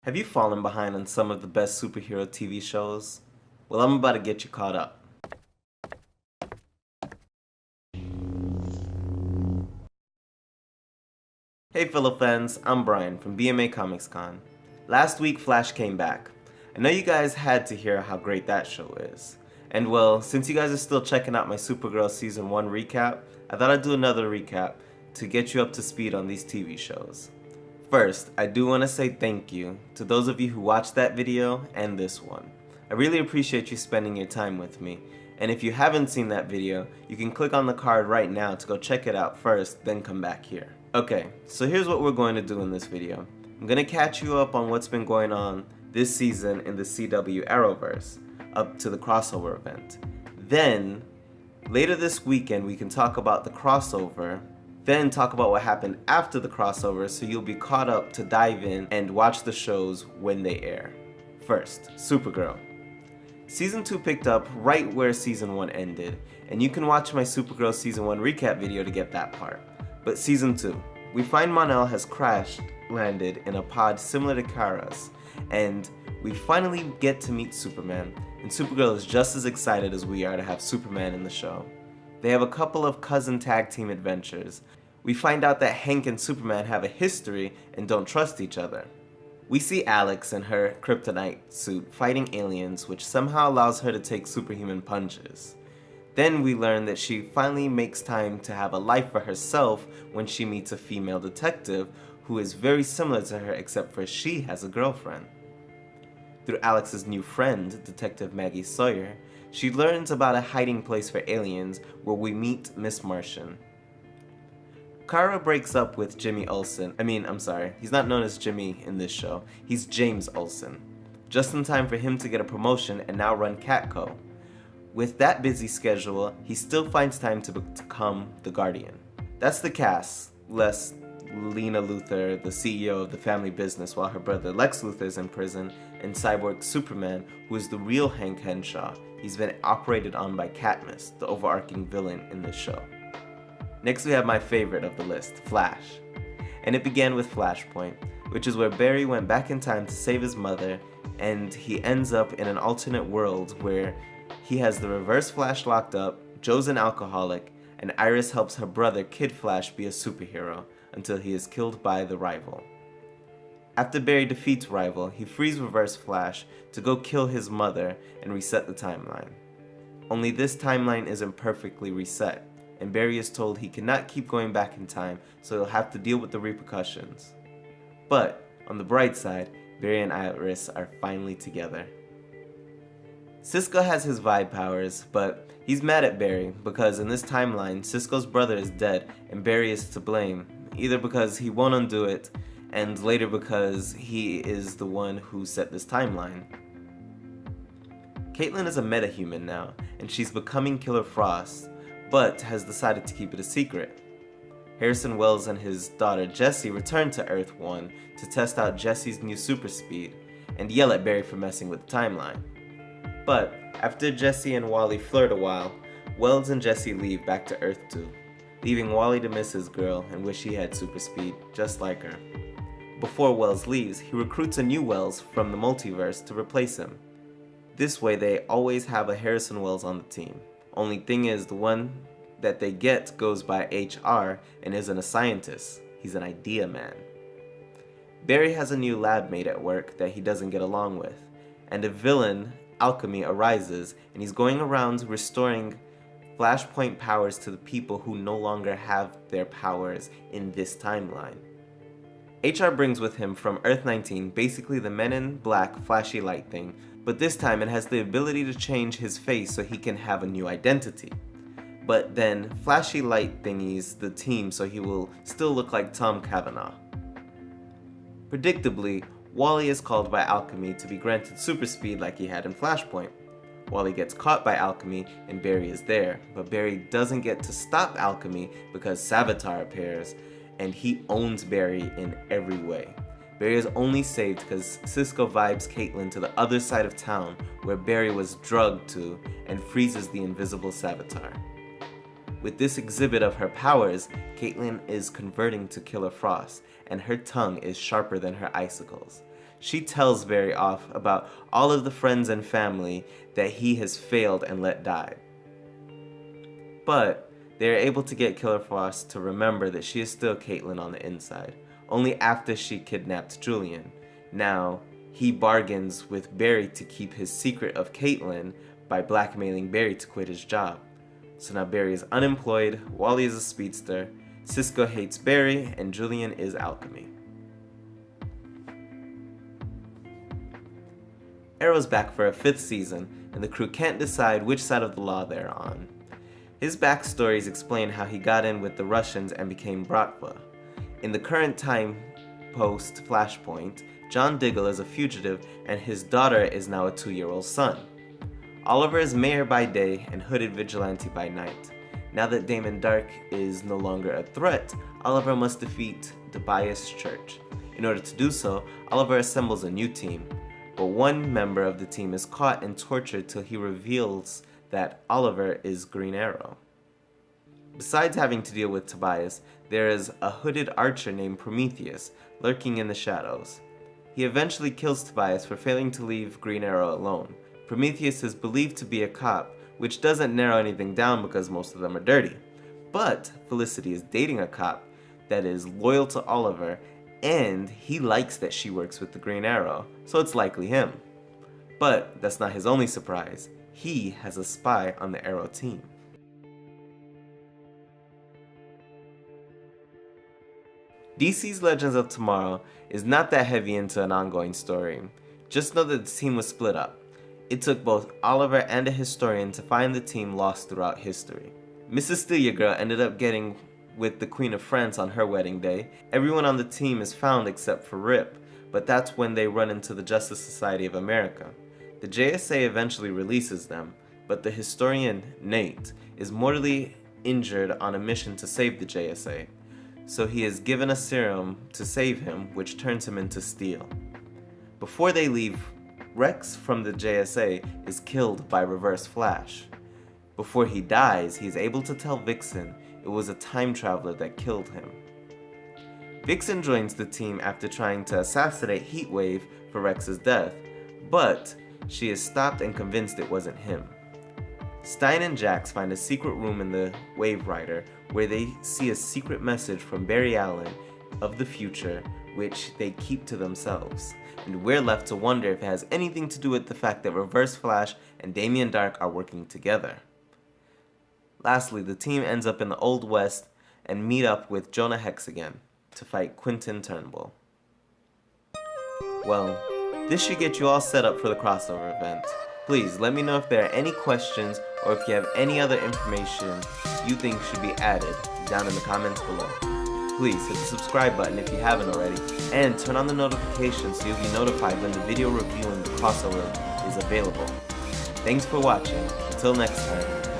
Have you fallen behind on some of the best superhero TV shows? Well, I'm about to get you caught up. Hey fellow fans, I'm Brian from BMA Comics Con. Last week Flash came back. I know you guys had to hear how great that show is. And well, since you guys are still checking out my SuperGirl Season 1 recap, I thought I'd do another recap to get you up to speed on these TV shows. First, I do want to say thank you to those of you who watched that video and this one. I really appreciate you spending your time with me, and if you haven't seen that video, you can click on the card right now to go check it out first, then come back here. Okay, so here's what we're going to do in this video. I'm going to catch you up on what's been going on this season in the CW Arrowverse, up to the crossover event. Then, later this weekend we can talk about the crossover, then talk about what happened after the crossover so you'll be caught up to dive in and watch the shows when they air. First, SuperGirl. Season 2 picked up right where Season 1 ended, and you can watch my SuperGirl Season 1 recap video to get that part. But Season 2, we find Mon-El has landed in a pod similar to Kara's, and we finally get to meet Superman, and Supergirl is just as excited as we are to have Superman in the show. They have a couple of cousin tag team adventures. We find out that Hank and Superman have a history and don't trust each other. We see Alex in her kryptonite suit fighting aliens, which somehow allows her to take superhuman punches. Then we learn that she finally makes time to have a life for herself when she meets a female detective who is very similar to her except for she has a girlfriend. Through Alex's new friend, Detective Maggie Sawyer, she learns about a hiding place for aliens where we meet Miss Martian. Kara breaks up with Jimmy Olsen. He's not known as Jimmy in this show. He's James Olsen. Just in time for him to get a promotion and now run Catco. With that busy schedule, he still finds time to become the Guardian. That's the cast, less Lena Luthor, the CEO of the family business while her brother Lex Luthor is in prison, and Cyborg Superman, who is the real Hank Henshaw. He's been operated on by Katniss, the overarching villain in this show. Next we have my favorite of the list, Flash. And it began with Flashpoint, which is where Barry went back in time to save his mother, and he ends up in an alternate world where he has the Reverse Flash locked up, Joe's an alcoholic, and Iris helps her brother Kid Flash be a superhero until he is killed by the Rival. After Barry defeats Rival, he frees Reverse Flash to go kill his mother and reset the timeline. Only this timeline isn't perfectly reset, and Barry is told he cannot keep going back in time, so he'll have to deal with the repercussions. But, on the bright side, Barry and Iris are finally together. Cisco has his vibe powers, but he's mad at Barry because in this timeline, Cisco's brother is dead and Barry is to blame, either because he won't undo it, and later because he is the one who set this timeline. Caitlin is a metahuman now, and she's becoming Killer Frost, but has decided to keep it a secret. Harrison Wells and his daughter Jessie return to Earth-1 to test out Jessie's new super speed, and yell at Barry for messing with the timeline. But, after Jessie and Wally flirt a while, Wells and Jessie leave back to Earth-2, leaving Wally to miss his girl and wish he had super speed, just like her. Before Wells leaves, he recruits a new Wells from the multiverse to replace him. This way they always have a Harrison Wells on the team. Only thing is, the one that they get goes by HR and isn't a scientist. He's an idea man. Barry has a new lab mate at work that he doesn't get along with, and a villain, Alchemy, arises, and he's going around restoring Flashpoint powers to the people who no longer have their powers in this timeline. HR brings with him from Earth-19 basically the Men in Black flashy light thing, but this time it has the ability to change his face so he can have a new identity. But then flashy light thingies the team so he will still look like Tom Cavanaugh. Predictably, Wally is called by Alchemy to be granted super speed like he had in Flashpoint. Wally gets caught by Alchemy and Barry is there, but Barry doesn't get to stop Alchemy because Savitar appears, and he owns Barry in every way. Barry is only saved because Cisco vibes Caitlin to the other side of town where Barry was drugged to and freezes the invisible Savitar. With this exhibit of her powers, Caitlin is converting to Killer Frost, and her tongue is sharper than her icicles. she tells Barry off about all of the friends and family that he has failed and let die. But they are able to get Killer Frost to remember that she is still Caitlin on the inside, only after she kidnapped Julian. Now, he bargains with Barry to keep his secret of Caitlin by blackmailing Barry to quit his job. So now Barry is unemployed, Wally is a speedster, Cisco hates Barry, and Julian is alchemy. Arrow's back for a 5th season, and the crew can't decide which side of the law they're on. His backstories explain how he got in with the Russians and became Bratva. In the current time post-Flashpoint, John Diggle is a fugitive and his daughter is now a 2-year-old son. Oliver is mayor by day and hooded vigilante by night. Now that Damon Dark is no longer a threat, Oliver must defeat Tobias Church. In order to do so, Oliver assembles a new team, but one member of the team is caught and tortured till he reveals that Oliver is Green Arrow. Besides having to deal with Tobias, there is a hooded archer named Prometheus lurking in the shadows. He eventually kills Tobias for failing to leave Green Arrow alone. Prometheus is believed to be a cop, which doesn't narrow anything down because most of them are dirty. But Felicity is dating a cop that is loyal to Oliver, and he likes that she works with the Green Arrow, so it's likely him. But that's not his only surprise. He has a spy on the Arrow team. DC's Legends of Tomorrow is not that heavy into an ongoing story. Just know that the team was split up. It took both Oliver and a historian to find the team lost throughout history. Mrs. Steal-Your-Girl ended up getting with the Queen of France on her wedding day. Everyone on the team is found except for Rip, but that's when they run into the Justice Society of America. The JSA eventually releases them, but the historian, Nate, is mortally injured on a mission to save the JSA, so he is given a serum to save him, which turns him into steel. Before they leave, Rex from the JSA is killed by Reverse Flash. Before he dies, he is able to tell Vixen it was a time traveler that killed him. Vixen joins the team after trying to assassinate Heatwave for Rex's death, but she is stopped and convinced it wasn't him. Stein and Jax find a secret room in the Wave Rider where they see a secret message from Barry Allen of the future, which they keep to themselves. And we're left to wonder if it has anything to do with the fact that Reverse Flash and Damien Dark are working together. Lastly, the team ends up in the Old West and meet up with Jonah Hex again to fight Quentin Turnbull. Well, this should get you all set up for the crossover event. Please let me know if there are any questions or if you have any other information you think should be added down in the comments below. Please hit the subscribe button if you haven't already, and turn on the notifications so you'll be notified when the video reviewing the crossover is available. Thanks for watching. Until next time.